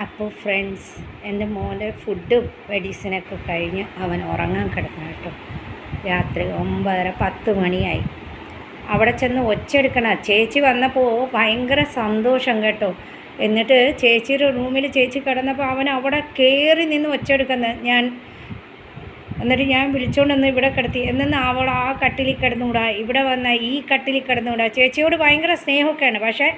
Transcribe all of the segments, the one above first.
അപ്പോൾ ഫ്രണ്ട്സ്, എൻ്റെ മോൻ്റെ ഫുഡും മെഡിസിനൊക്കെ കഴിഞ്ഞ് അവൻ ഉറങ്ങാൻ കിടന്നു കേട്ടോ. രാത്രി 9:30-10 മണിയായി. അവിടെ ചെന്ന് ഒച്ചെടുക്കണം. ചേച്ചി വന്നപ്പോൾ ഭയങ്കര സന്തോഷം കേട്ടോ. എന്നിട്ട് ചേച്ചിയുടെ റൂമിൽ ചേച്ചി കിടന്നപ്പോൾ അവൻ അവിടെ കയറി നിന്ന് ഒച്ചെടുക്കുന്നത് എന്നിട്ട് ഞാൻ വിളിച്ചുകൊണ്ടൊന്ന് ഇവിടെ കിടത്തി. എന്നാൽ അവൾ ആ കട്ടിലിൽ കിടന്നുകൂടാ, ഇവിടെ വന്ന ഈ കട്ടിലിൽ കിടന്നുകൂടാ. ചേച്ചിയോട് ഭയങ്കര സ്നേഹമൊക്കെയാണ്, പക്ഷേ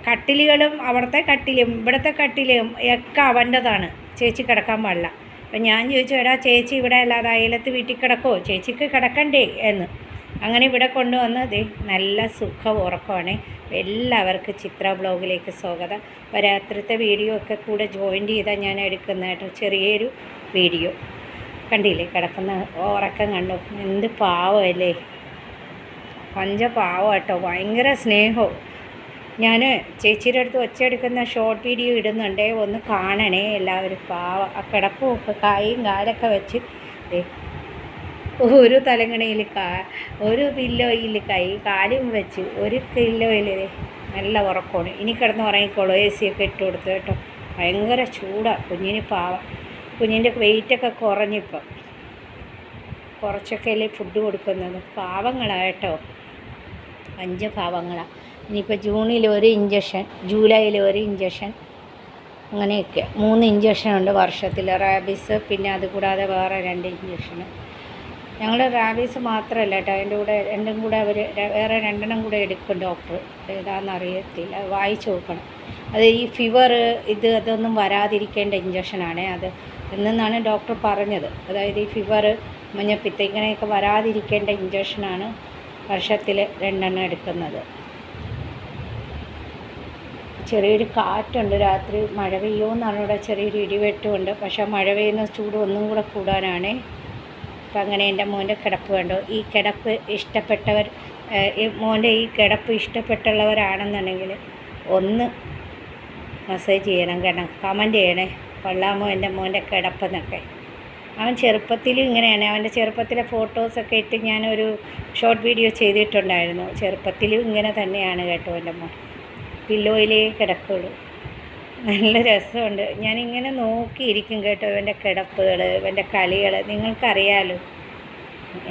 കട്ടിലുകളും അവിടുത്തെ കട്ടിലും ഇവിടുത്തെ കട്ടിലും ഒക്കെ അവൻ്റെതാണ്. ചേച്ചി കിടക്കാൻ പാടില്ല. അപ്പം ഞാൻ ചോദിച്ചു, എടാ ചേച്ചി ഇവിടെ അല്ലാതെ അയലത്ത് വീട്ടിൽ കിടക്കോ, ചേച്ചിക്ക് കിടക്കണ്ടേ എന്ന്. അങ്ങനെ ഇവിടെ കൊണ്ടുവന്ന് നല്ല സുഖം ഉറക്കമാണ്. എല്ലാവർക്കും ചിത്ര ബ്ലോഗിലേക്ക് സ്വാഗതം. അപ്പോൾ രാത്രിത്തെ വീഡിയോ ഒക്കെ കൂടെ ജോയിൻ്റ് ചെയ്താൽ ഞാൻ എടുക്കുന്ന കേട്ടോ. ചെറിയൊരു വീഡിയോ കണ്ടില്ലേ, കിടക്കുന്ന ഉറക്കം കണ്ടു. എന്ത് പാവമല്ലേ, പാവം കേട്ടോ. ഭയങ്കര സ്നേഹവും. ഞാൻ ചേച്ചിയുടെ അടുത്ത് ഒച്ചയെടുക്കുന്ന ഷോർട്ട് വീഡിയോ ഇടുന്നുണ്ടേ, ഒന്ന് കാണണേ എല്ലാവരും. പാവം ആ കിടപ്പും ഒക്കെ കൈയും കാലൊക്കെ വെച്ച് ഒരു തലങ്ങണയിൽ ഒരു പില്ലോയിൽ കാലും വെച്ച് ഒരു പില്ലോയിൽ നല്ല ഉറക്കമാണ്. ഇനി കിടന്ന് ഉറങ്ങിക്കോളൂ. AC ഒക്കെ ഇട്ട് കൊടുത്തു കേട്ടോ. ഭയങ്കര ചൂടാണ്. കുഞ്ഞിന് പാവം. കുഞ്ഞിൻ്റെ വെയിറ്റൊക്കെ കുറഞ്ഞിപ്പം. കുറച്ചൊക്കെ അല്ലേ ഫുഡ് കൊടുക്കുന്നത്. പാവങ്ങളാണ് കേട്ടോ. 5 പാവങ്ങളാണ്. ഇനിയിപ്പോൾ ജൂണിൽ 1 ഇഞ്ചക്ഷൻ, ജൂലൈയിൽ 1 ഇഞ്ചക്ഷൻ, അങ്ങനെയൊക്കെ 3 ഇഞ്ചക്ഷനുണ്ട് വർഷത്തിൽ. റാബീസ്, പിന്നെ അതുകൂടാതെ വേറെ 2 ഇഞ്ചക്ഷന്. ഞങ്ങൾ റാബീസ് മാത്രമല്ല കേട്ടോ, അതിൻ്റെ കൂടെ രണ്ടും കൂടെ അവർ വേറെ 2 കൂടെ എടുക്കും ഡോക്ടർ. ഏതാണെന്ന് അറിയത്തില്ല, വായിച്ച് നോക്കണം. അത് ഈ ഫീവർ അതൊന്നും വരാതിരിക്കേണ്ട ഇഞ്ചക്ഷനാണ് അത് എന്നാണ് ഡോക്ടർ പറഞ്ഞത്. അതായത് ഈ ഫീവർ, മഞ്ഞപ്പിത്തം ഇങ്ങനെയൊക്കെ വരാതിരിക്കേണ്ട ഇഞ്ചക്ഷനാണ് വർഷത്തിൽ 2 എടുക്കുന്നത്. ചെറിയൊരു കാറ്റുണ്ട്. രാത്രി മഴ പെയ്യുമെന്നാണ് ഇവിടെ. ചെറിയൊരു ഇടിവെട്ടുമുണ്ട്. പക്ഷേ മഴ പെയ്യുന്ന ചൂട് ഒന്നും കൂടെ കൂടാനാണ്. അപ്പം അങ്ങനെ എൻ്റെ മോൻ്റെ കിടപ്പ് കണ്ടോ. ഈ കിടപ്പ് ഇഷ്ടപ്പെട്ടവർ, മോൻ്റെ ഈ കിടപ്പ് ഇഷ്ടപ്പെട്ടുള്ളവരാണെന്നുണ്ടെങ്കിൽ ഒന്ന് മെസ്സേജ് ചെയ്യണം കേട്ടോ, കമൻറ്റ് ചെയ്യണേ. കൊള്ളാമോ എൻ്റെ മോൻ്റെ കിടപ്പെന്നൊക്കെ. അവൻ ചെറുപ്പത്തിലും ഇങ്ങനെയാണ്. അവൻ്റെ ചെറുപ്പത്തിലെ ഫോട്ടോസൊക്കെ ഇട്ട് ഞാനൊരു ഷോർട്ട് വീഡിയോ ചെയ്തിട്ടുണ്ടായിരുന്നു. ചെറുപ്പത്തിലും ഇങ്ങനെ തന്നെയാണ് കേട്ടോ എൻ്റെ മോൻ. പില്ലോയിലേ കിടക്കുള്ളൂ. നല്ല രസമുണ്ട്. ഞാനിങ്ങനെ നോക്കിയിരിക്കും കേട്ടോ ഇവൻ്റെ കിടപ്പുകൾ, ഇവൻ്റെ കളികൾ. നിങ്ങൾക്കറിയാലോ,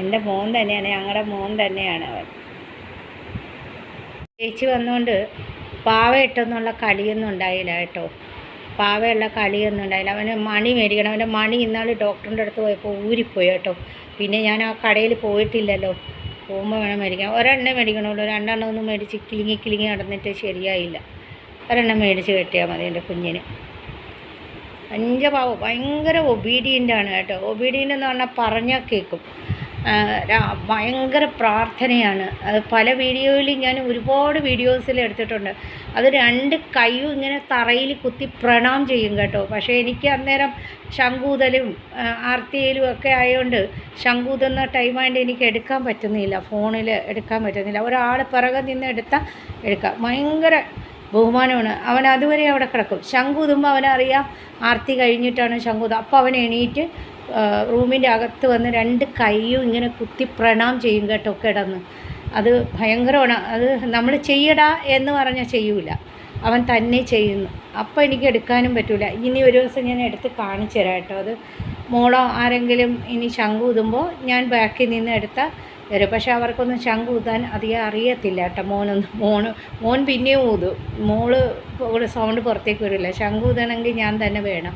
എൻ്റെ മോൻ തന്നെയാണ്, ഞങ്ങളുടെ മോൻ തന്നെയാണ് അവൻ. ചേച്ചി വന്നുകൊണ്ട് പാവ ഇട്ടെന്നുള്ള കളിയൊന്നും ഉണ്ടായില്ല കേട്ടോ. പാവയുള്ള കളിയൊന്നും ഉണ്ടായില്ല. അവന് മണി മേടിക്കണം. അവൻ്റെ മണി ഇന്നാൾ ഡോക്ടറിൻ്റെ അടുത്ത് പോയപ്പോൾ ഊരിപ്പോയി കേട്ടോ. പിന്നെ ഞാൻ ആ കടയിൽ പോയിട്ടില്ലല്ലോ. പോകുമ്പോൾ വേണം മേടിക്കാൻ. ഒരെണ്ണം മേടിക്കണമല്ലോ, 2 ഒന്നും മേടിച്ച് കിളിങ്ങി നടന്നിട്ട് ശരിയായില്ല. ഒരെണ്ണം മേടിച്ച് കെട്ടിയാൽ മതി എൻ്റെ കുഞ്ഞിന്. 5 പാവം. ഭയങ്കര ഒബീഡിയൻ്റാണ് കേട്ടോ. ഒബീഡിയൻ്റ് എന്ന് പറഞ്ഞാൽ പറഞ്ഞാൽ കേൾക്കും. ഭയങ്കര പ്രാർത്ഥനയാണ്. അത് പല വീഡിയോയിലും ഞാൻ ഒരുപാട് വീഡിയോസിൽ എടുത്തിട്ടുണ്ട്. അത് 2 കൈയും ഇങ്ങനെ തറയിൽ കുത്തി പ്രണാം ചെയ്യും കേട്ടോ. പക്ഷേ എനിക്ക് അന്നേരം ശംഖൂതലും ആർത്തിയിലും ഒക്കെ ആയതുകൊണ്ട് ശംഖൂതുന്ന ടൈമായിട്ട് എനിക്ക് എടുക്കാൻ പറ്റുന്നില്ല. ഫോണിൽ എടുക്കാൻ പറ്റുന്നില്ല. ഒരാൾ പിറകെ നിന്ന് എടുക്കാം. ഭയങ്കര ബഹുമാനമാണ്. അവൻ അതുവരെ അവിടെ കിടക്കും. ശംഖൂതുമ്പോൾ അവനറിയാം ആർത്തി കഴിഞ്ഞിട്ടാണ് ശംഖൂതം. അപ്പോൾ അവൻ എണീറ്റ് റൂമിൻ്റെ അകത്ത് വന്ന് 2 കൈയും ഇങ്ങനെ കുത്തി പ്രണാം ചെയ്യും കേട്ടോ കിടന്ന്. അത് ഭയങ്കരമാണ്. അത് നമ്മൾ ചെയ്യടാ എന്ന് പറഞ്ഞാൽ ചെയ്യൂല, അവൻ തന്നെ ചെയ്യുന്നു. അപ്പോൾ എനിക്ക് എടുക്കാനും പറ്റില്ല. ഇനി ഒരു ദിവസം ഞാൻ എടുത്ത് കാണിച്ചു തരാം കേട്ടോ. അത് മോളോ ആരെങ്കിലും ഇനി ശംഖൂതുമ്പോൾ ഞാൻ ബാക്കിൽ നിന്ന് എടുത്താൽ വരും. പക്ഷേ അവർക്കൊന്നും ശംഖൂതാൻ അധികം അറിയത്തില്ല കേട്ടോ. മോൻ പിന്നെയും ഊതും. മോള് സൗണ്ട് പുറത്തേക്ക് വരില്ല. ശംഖൂതണമെങ്കിൽ ഞാൻ തന്നെ വേണം.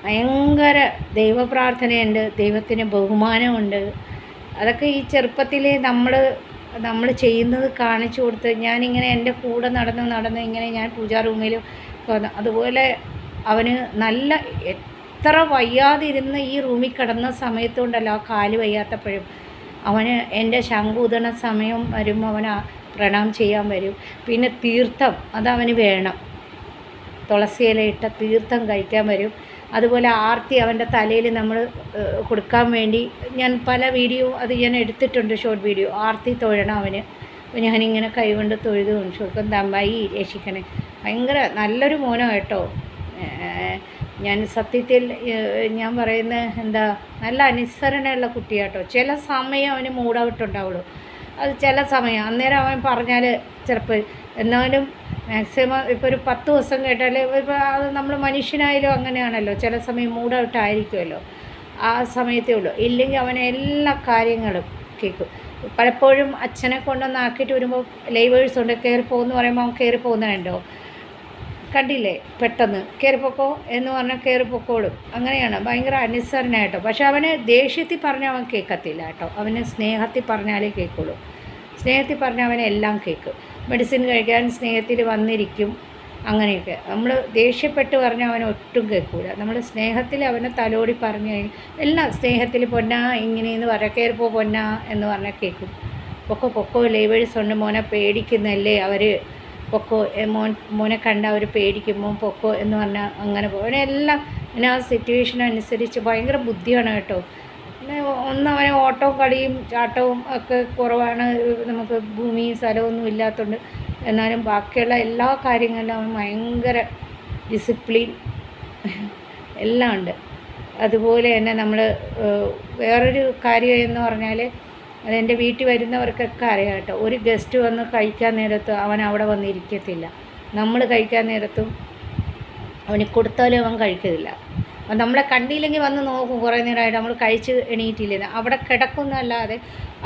ഭയങ്കര ദൈവപ്രാർത്ഥനയുണ്ട്, ദൈവത്തിന് ബഹുമാനമുണ്ട്. അതൊക്കെ ഈ ചെറുപ്പത്തിൽ നമ്മൾ ചെയ്യുന്നത് കാണിച്ചു കൊടുത്ത് ഞാനിങ്ങനെ എൻ്റെ കൂടെ നടന്ന് ഇങ്ങനെ ഞാൻ പൂജാ റൂമിലും അതുപോലെ അവന് നല്ല എത്ര വയ്യാതിരുന്ന് ഈ റൂമിൽ കിടന്ന സമയത്തുകൊണ്ടല്ലോ, ആ കാല് വയ്യാത്തപ്പോഴും അവന് എൻ്റെ ശംഖൂതണ സമയം വരുമ്പോൾ അവൻ പ്രണാം ചെയ്യാൻ വരും. പിന്നെ തീർത്ഥം അതവന് വേണം. തുളസിയിലയിട്ട തീർത്ഥം കഴിക്കാൻ വരും. അതുപോലെ ആർത്തി അവൻ്റെ തലയിൽ നമ്മൾ കൊടുക്കാൻ വേണ്ടി ഞാൻ പല വീഡിയോ ഞാൻ എടുത്തിട്ടുണ്ട്, ഷോർട്ട് വീഡിയോ. ആർത്തി തൊഴണം അവന്. അപ്പോൾ ഞാനിങ്ങനെ കൈകൊണ്ട് തൊഴുത് കാണിച്ചു കൊടുക്കും. തമ്പായി രക്ഷിക്കണേ. ഭയങ്കര നല്ലൊരു മോനോ കേട്ടോ. ഞാൻ സത്യത്തിൽ ഞാൻ പറയുന്നത് നല്ല അനുസരണയുള്ള കുട്ടിയാട്ടോ. ചില സമയം അവന് മൂഡൗട്ടുണ്ടാവുള്ളൂ. അത് ചില സമയം അന്നേരം അവൻ പറഞ്ഞാൽ ചിലപ്പോൾ, എന്നാലും മാക്സിമം ഇപ്പോൾ ഒരു 10 ദിവസം കേട്ടാൽ ഇപ്പോൾ അത് നമ്മൾ മനുഷ്യനായാലും അങ്ങനെയാണല്ലോ, ചില സമയം മൂഡ് ഔട്ട് ആയിരിക്കുമല്ലോ, ആ സമയത്തേ ഉള്ളൂ. ഇല്ലെങ്കിൽ അവനെ എല്ലാ കാര്യങ്ങളും കേൾക്കും. പലപ്പോഴും അച്ഛനെ കൊണ്ടൊന്ന് ആക്കിയിട്ട് വരുമ്പോൾ ലൈവേഴ്സ് ഉണ്ട്, കയറി പോകുമെന്ന് പറയുമ്പോൾ അവൻ കയറി പോകുന്നതുണ്ടോ, കണ്ടില്ലേ, പെട്ടെന്ന് കയറിപ്പോക്കോ എന്ന് പറഞ്ഞാൽ കയറിപ്പോക്കോളും. അങ്ങനെയാണ്, ഭയങ്കര അനുസരണയായിട്ടോ. പക്ഷെ അവന് ദേഷ്യത്തിൽ പറഞ്ഞാൽ അവൻ കേൾക്കത്തില്ല കേട്ടോ, അവന് സ്നേഹത്തിൽ പറഞ്ഞാലേ കേൾക്കുള്ളൂ. സ്നേഹത്തിൽ പറഞ്ഞാൽ അവനെല്ലാം കേൾക്കും. മെഡിസിൻ കഴിക്കാൻ സ്നേഹത്തിൽ വന്നിരിക്കും, അങ്ങനെയൊക്കെ. നമ്മൾ ദേഷ്യപ്പെട്ട് പറഞ്ഞാൽ അവനെ ഒട്ടും കേൾക്കില്ല. നമ്മൾ സ്നേഹത്തിൽ അവനെ തലോടി പറഞ്ഞു കഴിഞ്ഞാൽ എല്ലാം സ്നേഹത്തിൽ പൊന്നാ ഇങ്ങനെയെന്ന് പറയാം, കയറിപ്പോ പൊന്നാ എന്ന് പറഞ്ഞാൽ കേൾക്കും. പൊക്കോ ലേബേഴ്സ് ഉണ്ട് മോനെ പേടിക്കുന്നല്ലേ അവർ, പൊക്കോ മോനെ കണ്ട അവർ പേടിക്കും, മോൻ പൊക്കോ എന്ന് പറഞ്ഞാൽ അങ്ങനെ പോകും. അവനെല്ലാം പിന്നെ ആ സിറ്റുവേഷൻ അനുസരിച്ച് ഭയങ്കര ബുദ്ധിയാണ് കേട്ടോ. പിന്നെ അവനെ ഓട്ടവും കളിയും ചാട്ടവും ഒക്കെ കുറവാണ്, നമുക്ക് ഭൂമിയും സ്ഥലമൊന്നും ഇല്ലാത്തതുകൊണ്ട്. എന്നാലും ബാക്കിയുള്ള എല്ലാ കാര്യങ്ങളിലും അവൻ ഭയങ്കര ഡിസിപ്ലിൻ എല്ലാം ഉണ്ട്. അതുപോലെ തന്നെ നമ്മൾ വേറൊരു കാര്യം എന്ന് പറഞ്ഞാൽ, അതെൻ്റെ വീട്ടിൽ വരുന്നവർക്കൊക്കെ അറിയാം കേട്ടോ, ഒരു ഗസ്റ്റ് വന്ന് കഴിക്കാൻ നേരത്ത് അവൻ അവിടെ വന്നിരിക്കത്തില്ല. നമ്മൾ കഴിക്കാൻ നേരത്തും അവന് കൊടുത്താലും അവൻ കഴിക്കത്തില്ല. അപ്പം നമ്മളെ കണ്ടില്ലെങ്കിൽ വന്ന് നോക്കും, കുറേ നേരമായിട്ട് നമ്മൾ കഴിച്ച് എണീറ്റില്ലെന്ന്, അവിടെ കിടക്കുന്നതല്ലാതെ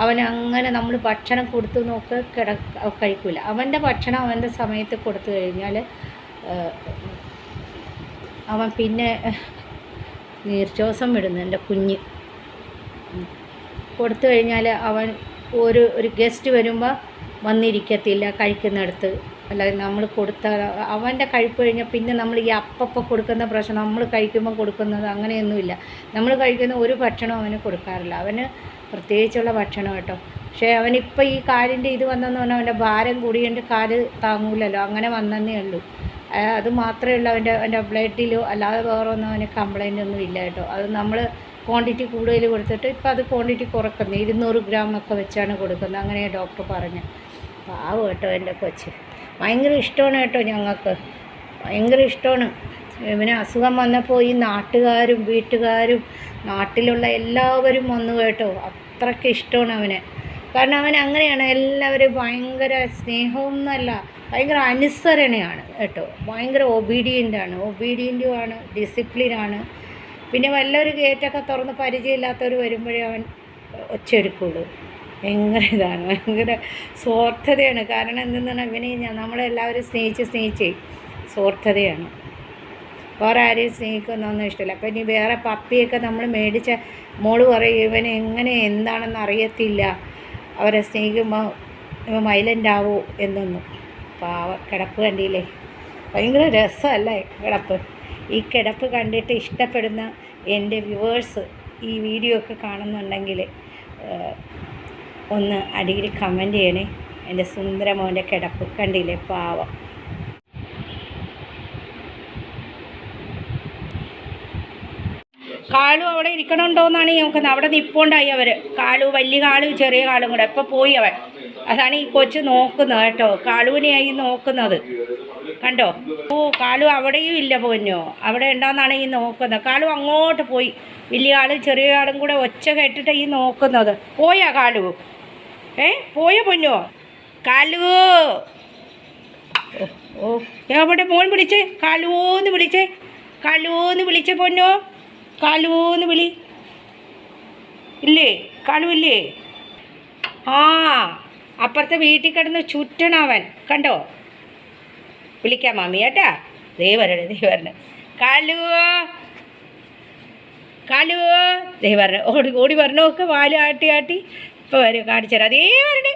അവൻ അങ്ങനെ നമ്മൾ ഭക്ഷണം കൊടുത്തു നോക്ക് കഴിക്കില്ല. അവൻ്റെ ഭക്ഷണം അവൻ്റെ സമയത്ത് കൊടുത്തു കഴിഞ്ഞാൽ അവൻ പിന്നെ നീർച്ചോസം വിടുന്നു. എൻ്റെ കുഞ്ഞ് കൊടുത്തു കഴിഞ്ഞാൽ അവൻ ഒരു ഗസ്റ്റ് വരുമ്പോൾ വന്നിരിക്കത്തില്ല കഴിക്കുന്നിടത്ത്. അല്ലാതെ നമ്മൾ കൊടുത്താൽ അവൻ്റെ കഴിപ്പ് കഴിഞ്ഞാൽ പിന്നെ നമ്മൾ ഈ അപ്പം കൊടുക്കുന്ന പ്രശ്നം, നമ്മൾ കഴിക്കുമ്പോൾ കൊടുക്കുന്നത് അങ്ങനെയൊന്നുമില്ല. നമ്മൾ കഴിക്കുന്ന ഒരു ഭക്ഷണം അവന് കൊടുക്കാറില്ല, അവന് പ്രത്യേകിച്ചുള്ള ഭക്ഷണം കേട്ടോ. പക്ഷേ അവനിപ്പോൾ ഈ കാലിൻ്റെ ഇത് വന്നെന്ന് പറഞ്ഞാൽ അവൻ്റെ ഭാരം കൂടിയതിൻ്റെ കാല് താങ്ങൂലല്ലോ, അങ്ങനെ വന്നതേ ഉള്ളൂ. അത് മാത്രമേ ഉള്ളൂ. അവൻ്റെ ബ്ലഡിലോ അല്ലാതെ വേറെ ഒന്നും അവന് കംപ്ലൈൻ്റ് ഒന്നും ഇല്ല കേട്ടോ. അത് നമ്മൾ ക്വാണ്ടിറ്റി കൂടുതൽ കൊടുത്തിട്ട് ഇപ്പോൾ അത് ക്വാണ്ടിറ്റി കുറക്കുന്നത് 200 ഗ്രാം ഒക്കെ വെച്ചാണ് കൊടുക്കുന്നത്, അങ്ങനെ ഡോക്ടർ പറഞ്ഞു. പാവം കേട്ടോ എൻ്റെ കൊച്ച്, ഭയങ്കര ഇഷ്ടമാണ് കേട്ടോ, ഞങ്ങൾക്ക് ഭയങ്കര ഇഷ്ടമാണ്. ഇവന് അസുഖം വന്നപ്പോൾ ഈ നാട്ടുകാരും വീട്ടുകാരും നാട്ടിലുള്ള എല്ലാവരും വന്നു കേട്ടോ, അത്രയ്ക്ക് ഇഷ്ടമാണ് അവന്. കാരണം അവൻ അങ്ങനെയാണ്, എല്ലാവരും ഭയങ്കര സ്നേഹമൊന്നുമല്ല, ഭയങ്കര അനുസരണയാണ് കേട്ടോ, ഭയങ്കര ഒബീഡിയൻ്റുമാണ്, ഡിസിപ്ലിനാണ്. പിന്നെ വല്ലൊരു ഗേറ്റൊക്കെ തുറന്ന് പരിചയമില്ലാത്തവർ വരുമ്പോഴേ അവൻ ഒച്ചെടുക്കുള്ളൂ. ഭയങ്കര ഇതാണ്, ഭയങ്കര സ്വാർത്ഥതയാണ്. കാരണം എന്തെന്നാണ്, ഇവനെ നമ്മളെല്ലാവരും സ്നേഹിച്ച് സ്വാർത്ഥതയാണ്. വേറെ ആരെയും സ്നേഹിക്കുന്നൊന്നും ഇഷ്ടമില്ല. അപ്പം ഇനി വേറെ പപ്പിയൊക്കെ നമ്മൾ മേടിച്ച മോള് പറയും ഇവന് എങ്ങനെ എന്താണെന്ന് അറിയത്തില്ല, അവരെ സ്നേഹിക്കുമ്പോൾ ഇവ വയലൻ്റ് ആവോ എന്നൊന്നും. പാവ കിടപ്പ് കണ്ടില്ലേ, ഭയങ്കര രസമല്ലേ കിടപ്പ്. ഈ കിടപ്പ് കണ്ടിട്ട് ഇഷ്ടപ്പെടുന്ന എൻ്റെ വ്യൂവേഴ്സ് ഈ വീഡിയോ ഒക്കെ കാണുന്നുണ്ടെങ്കിൽ ഒന്ന് അടിയിൽ കമൻറ്റ് ചെയ്യണേ. എൻ്റെ സുന്ദരമോൻ്റെ കിടപ്പ് കണ്ടില്ലേ, പാവം. കാലു അവിടെ ഇരിക്കണുണ്ടോയെന്നാണ് നോക്കുന്നത്. അവിടെ നിൽപ്പുണ്ടായി അവർ, കാലു, വലിയ കാലും ചെറിയ കാലും കൂടെ. ഇപ്പോൾ പോയി അവൻ. അതാണ് ഈ കൊച്ച് നോക്കുന്നത് കേട്ടോ, കാലുവിനെയായി നോക്കുന്നത് കണ്ടോ. ഓ, കാലു അവിടെയും ഇല്ല പൊന്നോ, അവിടെ ഉണ്ടോയെന്നാണ് ഈ നോക്കുന്നത്. കാലു അങ്ങോട്ട് പോയി, വലിയ ആളും ചെറിയ ആളും കൂടെ ഒച്ച കേട്ടിട്ട് ഈ നോക്കുന്നത്. പോയാ കാലു? പോയോ പൊന്നോ? കാലു ഓ, എവിടെ മോൻ വിളിച്ചേ? കാലൂന്ന് വിളിച്ചേ പൊന്നോ, കാലൂന്ന് വിളി. ഇല്ലേ കാലു ഇല്ലേ? ആ, അപ്പുറത്തെ വീട്ടിൽ കിടന്ന് ചുറ്റണവൻ കണ്ടോ. വിളിക്കാം മാമി കേട്ടാ. ദേ വരണേ കാലുവോ ദേ വരണേ, ഓടി വരണ നോക്ക്, വാല് ആട്ടി ഇപ്പോൾ വരും, കാണിച്ചുതരാം. ദേ വരണേ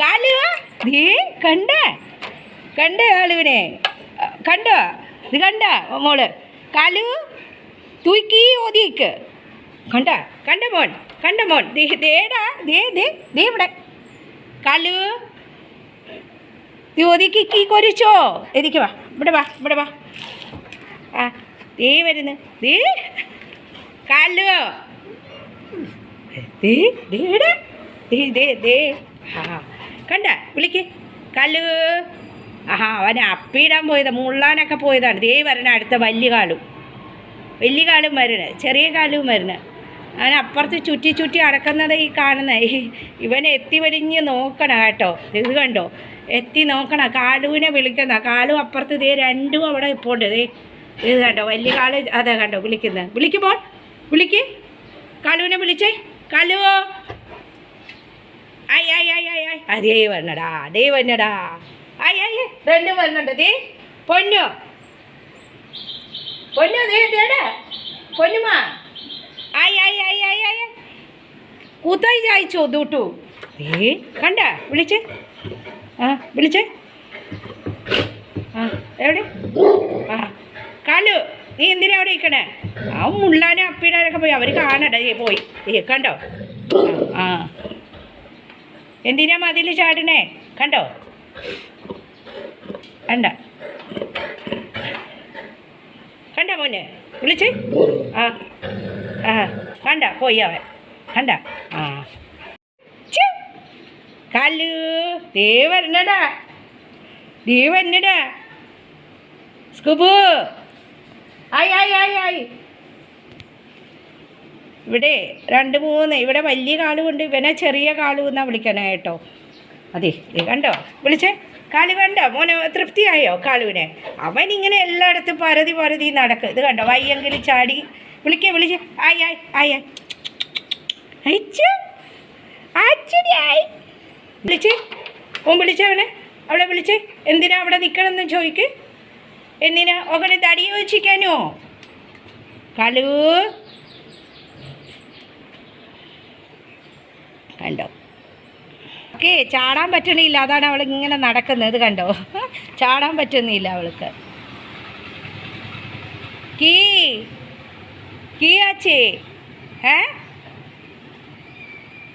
കാലുവോ, ദേ കണ്ടേ കാലുവിനെ കണ്ടോ? ഇത് കണ്ട മോള്, കാലു തൂക്കി ഒതിക്ക് കണ്ട മോൻ ദേടാ ദേ ഇവിടെ കാലു ഒതുക്കി കൊരിച്ചോ. എതിക്ക് വാ, ഇവിടെ വാ. ആ ദേ വരുന്നു, ദേ കാലു ദേ ആ കണ്ട, വിളിക്ക് കാലു. ആഹാ, അവനെ അപ്പിയിടാൻ പോയതാണ്, മുള്ളാനൊക്കെ പോയതാണ്. ദേ വരണ അടുത്ത വലിയ കാലും വരണ, ചെറിയ കാലും വരണ. അവൻ അപ്പുറത്ത് ചുറ്റി ചുറ്റി അടക്കുന്നത് ഈ കാണുന്നത്. ഇവനെ എത്തി വരിഞ്ഞ് നോക്കണം കേട്ടോ. ഇത് കണ്ടോ, എത്തി നോക്കണം. കാലുവിനെ വിളിക്കുന്ന. കാലും അപ്പുറത്ത് ഇതേ രണ്ടും അവിടെ ഇപ്പോണ്ട്. ഇത് കണ്ടോ, വലിയ കാല് അതെ കണ്ടോ വിളിക്കുന്നത്. വിളിക്കുമ്പോൾ വിളിക്ക്, കാലുവിനെ വിളിച്ചേ. കാലുവോ, ആയ് ആയ് ആയ് ആയ് ആയ്, അതേ വരണടാ, അതേ വരണടാ, ആയ് ആയ് രണ്ടും വരണുണ്ട്. ദേ പൊന്നു പൊന്നു, ദേ ദേടാ പൊന്നുമാ, ആയ് ആയ് ആയ് ആയ് ആയ്, കൂത്തായി ചായച്ചോ ദൂട്ടു. ഏ കണ്ട വിളിച്ചേ, ആ വിളിച്ചേ, ആ എവിടെ, ആ കാലു നീ എന്തിനാ അവിടെ ഇരിക്കണേ? ആ മുള്ളാനും അപ്പിടാനൊക്കെ പോയി, അവർ കാണണ്ട. പോയി കണ്ടോ, ആ എന്തിനാ മതിൽ ചാടണേ? കണ്ടോ, കണ്ട കണ്ട മോനെ വിളിച്ച്, ആ ആ കണ്ട പോയി അവൻ, കണ്ട. ആ കാലു ദേ വരണടാ, ദേ വരണടാ സ്കൂബു, ആയി ആയി ആയി ആയി. ഇവിടെ 2 3 ഇവിടെ വലിയ കാലുകൊണ്ട്, ഇവനെ ചെറിയ കാലു എന്നാണ് വിളിക്കണേ കേട്ടോ. അതെ കണ്ടോ വിളിച്ചേ. കാലു കണ്ടോ മോനെ, തൃപ്തിയായോ കാലുവിനെ? അവനിങ്ങനെ എല്ലായിടത്തും പരതി നടക്കും. ഇത് കണ്ടോ, വയ്യെങ്കിൽ ചാടി വിളിക്കേ, വിളിച്ച് ആയി ആയി ആയി അയച്ചു ആയി വിളിച്ച്. ഓൻ വിളിച്ചവനെ, അവളെ വിളിച്ച്. എന്തിനാ അവിടെ നിൽക്കണമെന്ന് ചോദിക്ക്. എന്തിനാ ഓനെ തടി ചോദിച്ചിരിക്കാനോ? കാലു കണ്ടോ, ഓക്കെ ചാടാൻ പറ്റണില്ല, അതാണ് അവൾ ഇങ്ങനെ നടക്കുന്നത്. കണ്ടോ, ചാടാൻ പറ്റുന്നില്ല അവൾക്ക്. കീ ആച്ചേ,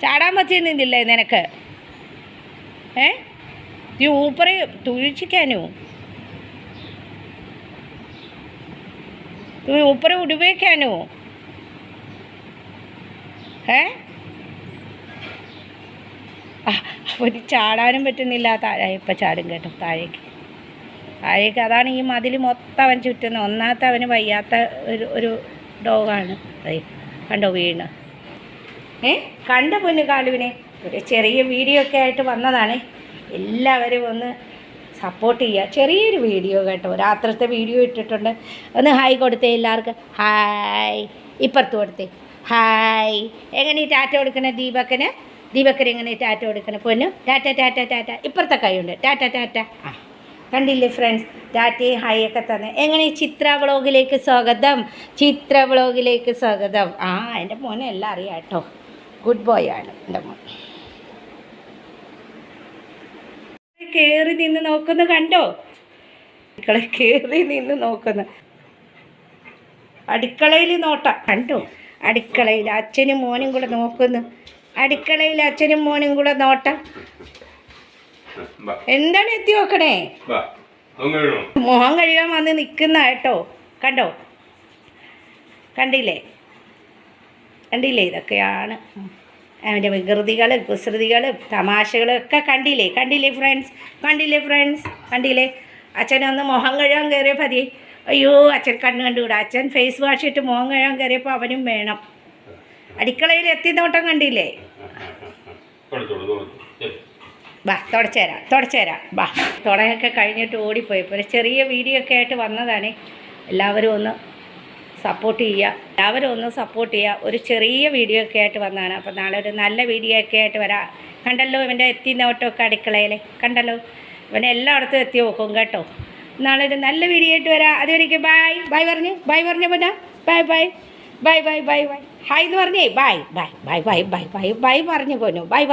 ചാടാൻ പറ്റുന്നില്ലേ നിനക്ക്? നീ ഊപ്പറ തുഴിച്ചിക്കാനോ? നീ ഊപ്പറ ഉടുവേക്കാനോ? ഒരു ചാടാനും പറ്റുന്നില്ല. താഴെ ഇപ്പം ചാടും കേട്ടോ, താഴേക്ക്. അതാണ് ഈ മതിൽ മൊത്തം അവൻ ചുറ്റുന്നത്. ഒന്നാമത്തെ അവന് വയ്യാത്ത ഒരു ഡോഗാണ്. കണ്ടോ വീണ്. കണ്ട പൊന്നു കാലുവിനെ. ഒരു ചെറിയ വീഡിയോ ഒക്കെ ആയിട്ട് വന്നതാണ്. എല്ലാവരും ഒന്ന് സപ്പോർട്ട് ചെയ്യുക. ചെറിയൊരു വീഡിയോ കേട്ടോ, രാത്രിത്തെ വീഡിയോ ഇട്ടിട്ടുണ്ട്. ഒന്ന് ഹായ് കൊടുത്തേ എല്ലാവർക്കും. ഹായ് ഇപ്പുറത്ത് കൊടുത്തേ ഹായ്. എങ്ങനെ ടാറ്റ കൊടുക്കണേ ദീപക്കന്? ദീപക്കന് എങ്ങനെ ടാറ്റ കൊടുക്കണേ പൊന്നു? ടാറ്റ ടാറ്റ ടാറ്റ. ഇപ്പുറത്തെ കൈയുണ്ട് ടാറ്റ ടാറ്റ. ആ കണ്ടില്ലേ ഫ്രണ്ട്സ്, ടാറ്റയും ഹായ് ഒക്കെ തന്നെ. എങ്ങനെ ചിത്ര വ്ളോഗിലേക്ക് സ്വാഗതം, ചിത്ര വ്ളോഗിലേക്ക് സ്വാഗതം. ആ എൻ്റെ മോനെ എല്ലാം അറിയാം കേട്ടോ, ഗുഡ് ബോയ് ആണ് എൻ്റെ മോൻ. കയറി നിന്ന് നോക്കുന്നു കണ്ടോ, അടുക്കള കയറി നിന്ന് നോക്കുന്നു. അടുക്കളയിൽ നോട്ടം കണ്ടോ, അടുക്കളയിൽ അച്ഛനും മോനും കൂടെ നോക്കുന്നു. അടുക്കളയിൽ അച്ഛനും മോനും കൂടെ നോട്ടം. എന്താണ് എത്തി നോക്കണേ? മോഹം കഴുകാൻ വന്ന് നിൽക്കുന്ന കേട്ടോ. കണ്ടോ, കണ്ടില്ലേ ഇതൊക്കെയാണ് അവൻ്റെ വികൃതികളും കുസൃതികളും തമാശകളും ഒക്കെ. കണ്ടില്ലേ ഫ്രണ്ട്സ്. അച്ഛനൊന്ന് മുഖം കഴുകാൻ കയറിയപ്പോൾ മതി. അയ്യോ അച്ഛൻ കണ്ണ് കണ്ടുകൂടാ. അച്ഛൻ ഫേസ് വാഷ് ഇട്ട് മുഖം കഴുകാൻ കയറിയപ്പോൾ അവനും വേണം. അടുക്കളയിൽ എത്തി നോട്ടം കണ്ടില്ലേ? ബാ തുടച്ചേരാം ബാ. തുടയൊക്കെ കഴിഞ്ഞിട്ട് ഓടിപ്പോയപ്പോൾ ഒരു ചെറിയ വീഡിയോ ഒക്കെ ആയിട്ട് വന്നതാണ്. എല്ലാവരും ഒന്ന് സപ്പോർട്ട് ചെയ്യുക. ഒരു ചെറിയ വീഡിയോ ഒക്കെ ആയിട്ട് വന്നതാണ്. അപ്പോൾ നാളെ ഒരു നല്ല വീഡിയോ ഒക്കെ ആയിട്ട് വരാം. കണ്ടല്ലോ ഇവൻ്റെ എത്തി നോട്ടമൊക്കെ അടുക്കളയിൽ കണ്ടല്ലോ. ഇവനെ എല്ലായിടത്തും എത്തി നോക്കും കേട്ടോ. നാളെ ഒരു നല്ല വീഡിയോ ആയിട്ട് വരാം. അതുവരെയ്ക്ക് ബൈ പറഞ്ഞു പിന്നെ ബൈ. ഹായ് എന്ന് പറഞ്ഞേ. ബൈ പറഞ്ഞു പോന്നു. ബൈ.